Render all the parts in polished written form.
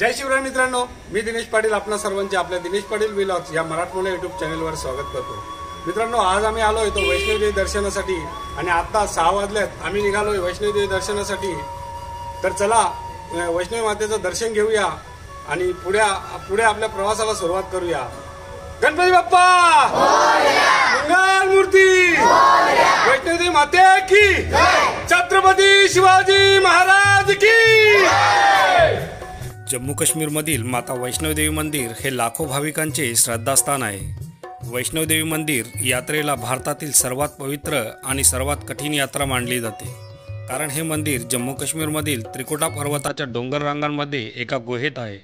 जय शिवराय मित्रांनो, मी दिनेश पाटील आपणा सर्वांचे आपल्या दिनेश पाटील व्लॉग्स या मराठमोळ्या युट्यूब चॅनलवर स्वागत करतो। मित्रांनो, आज आम्ही आलोय तो वैष्णोदेवी दर्शनासाठी आणि आता 6 वाजल्यात आम्ही निघालोय वैष्णोदेवी दर्शनासाठी। तर चला वैष्णवी मातेचं दर्शन घेऊया आणि पुढे आपल्या प्रवासाला सुरुवात करूया। गणपती बाप्पा मंगल मूर्ती, वैष्णोदेवी माते की, छत्रपती शिवाजी महाराज की। जम्मू काश्मीरमधील माता वैष्णोदेवी मंदिर हे लाखो भाविकांचे श्रद्धास्थान आहे। वैष्णोदेवी मंदिर यात्रेला भारतातील सर्वात पवित्र आणि सर्वात कठीण यात्रा मानली जाते, कारण हे मंदिर जम्मू काश्मीरमधील त्रिकुटा पर्वताच्या डोंगर रांगांमध्ये एका गुहेत आहे।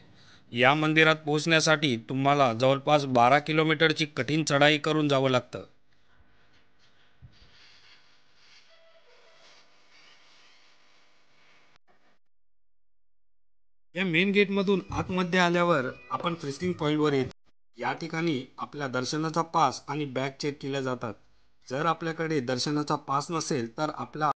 या मंदिरात पोहोचण्यासाठी तुम्हाला जवळपास 12 किलोमीटरची कठीण चढाई करून जावं लागतं। या मेन गेटमधून आतमध्ये आल्यावर आपण फ्रिस्किंग पॉईंटवर येतो। या ठिकाणी आपल्या दर्शनाचा पास आणि बॅग चेक केल्या जातात। जर आपल्याकडे दर्शनाचा पास नसेल तर आपला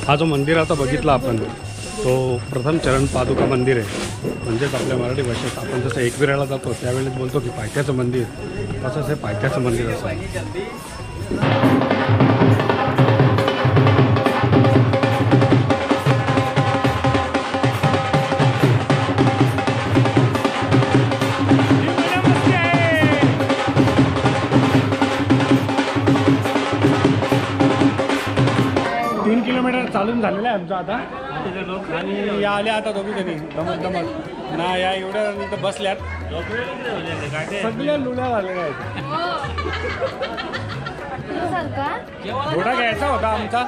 हा जो मंदिराचा बघितला आपण तो प्रथम चरण पादुका मंदिर आहे। म्हणजेच आपल्या मराठी भाषेत आपण जसं एकविराला जातो त्यावेळेस बोलतो की पायथ्याचं मंदिर, तसंच हे पायथ्याचं मंदिर असं आहे। चालून झालेलं आहे आमचं आता, आणि या आल्या आता दोघी जणी दमत ना या एवढ्या बसल्यात, सगळ्या लुण्या झालेल्या आहेत। घोडा घ्यायचा होता आमचा,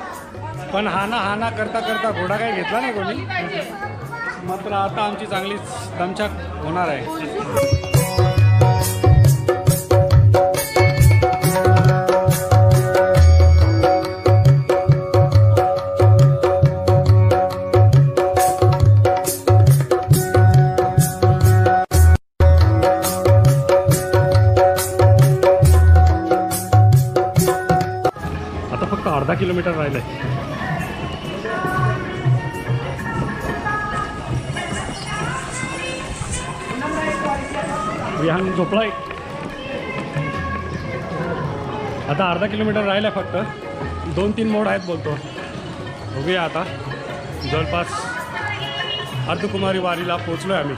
पण हाना करता करता घोडा काही घेतला नाही कोणी, मात्र आता आमची चांगलीच दमछाक होणार आहे। अर्धा किलोमीटर राहिलं आहे। विहान झोपलाय। आता अर्धा किलोमीटर राहिलं आहे, फक्त 2-3 मोड आहेत बोलतो। बघूया आता, जवळपास अर्धकुमारी वारीला पोचलोय आम्ही।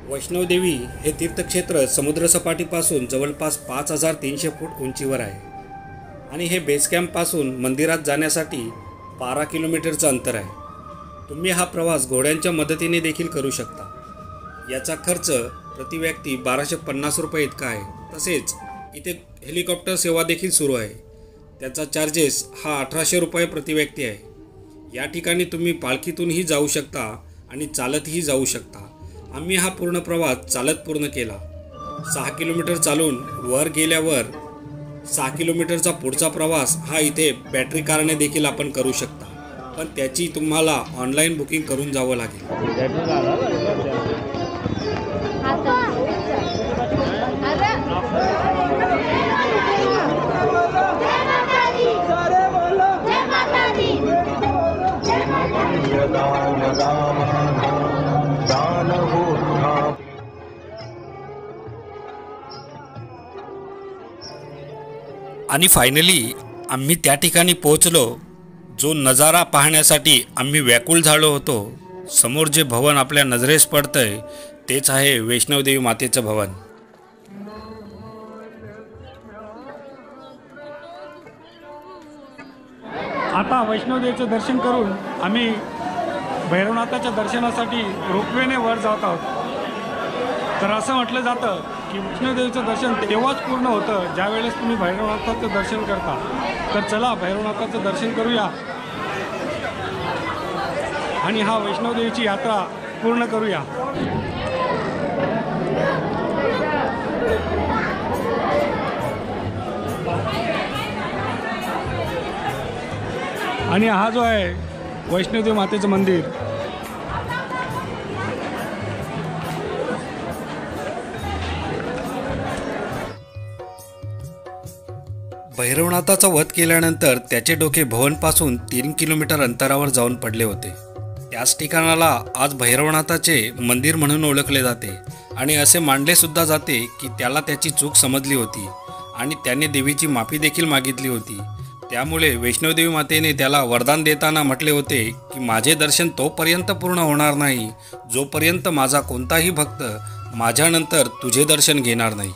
वैष्णवदेवी हे तीर्थक्षेत्र समुद्रसपाटीपासून जवळपास 5300 फूट उंचीवर आहे आणि हे बेस कॅम्पपासून मंदिरात जाण्यासाठी 12 किलोमीटरचं अंतर आहे। तुम्ही हा प्रवास घोड्यांच्या मदतीने देखील करू शकता। याचा खर्च प्रति व्यक्ती 1250 रुपये इतका आहे। तसेच इथे हेलिकॉप्टर सेवा देखील सुरू आहे, त्याचा चार्जेस हा 1800 रुपये प्रति व्यक्ती आहे। या ठिकाणी तुम्ही पालखीतूनही जाऊ शकता आणि चालतही जाऊ शकता। आम्ही हा पूर्ण प्रवास चालत पूर्ण केला। 6 किलोमीटर चालून वर गेल्यावर 6 किलोमीटरचा पुढचा प्रवास हा इथे बॅटरी कारने देखील आपण करू शकता, पण त्याची तुम्हाला ऑनलाईन बुकिंग करून जावं लागेल। आणि फायनली आम्ही त्या ठिकाणी पोहोचलो। जो नजारा पाहण्यासाठी आम्ही व्याकुळ झालो होतो। समोर जे भवन आपल्या नजरेस पडतंय तेच आहे वैष्णवदेवी मातेचं भवन। आता वैष्णवदेवीचं दर्शन करून आम्ही भैरवनाथाच्या दर्शनासाठी रोपवेने वर जात आहोत। तर असं म्हटलं जातं की वैष्णवदेवीचं दर्शन तेव्हाच पूर्ण होतं ज्यावेळेस तुम्ही भैरवनाथाचं दर्शन करता। तर चला भैरवनाथाचं दर्शन करूया आणि हा वैष्णवदेवीची यात्रा पूर्ण करूया। आणि हा जो आहे वैष्णवदेवी मातेचं मंदिर, भैरवनाथाचा वध केल्यानंतर त्याचे डोके भवनपासून 3 किलोमीटर अंतरावर जाऊन पडले होते। त्याच ठिकाणाला आज भैरवनाथाचे मंदिर म्हणून ओळखले जाते आणि असे मानले सुद्धा जाते की त्याला त्याची चूक समजली होती आणि त्याने देवीची माफी देखील मागितली होती। त्यामुळे वैष्णवदेवी मातेने त्याला वरदान देताना म्हटले होते की माझे दर्शन तोपर्यंत पूर्ण होणार नाही जोपर्यंत माझा कोणताही भक्त माझ्यानंतर तुझे दर्शन घेणार नाही।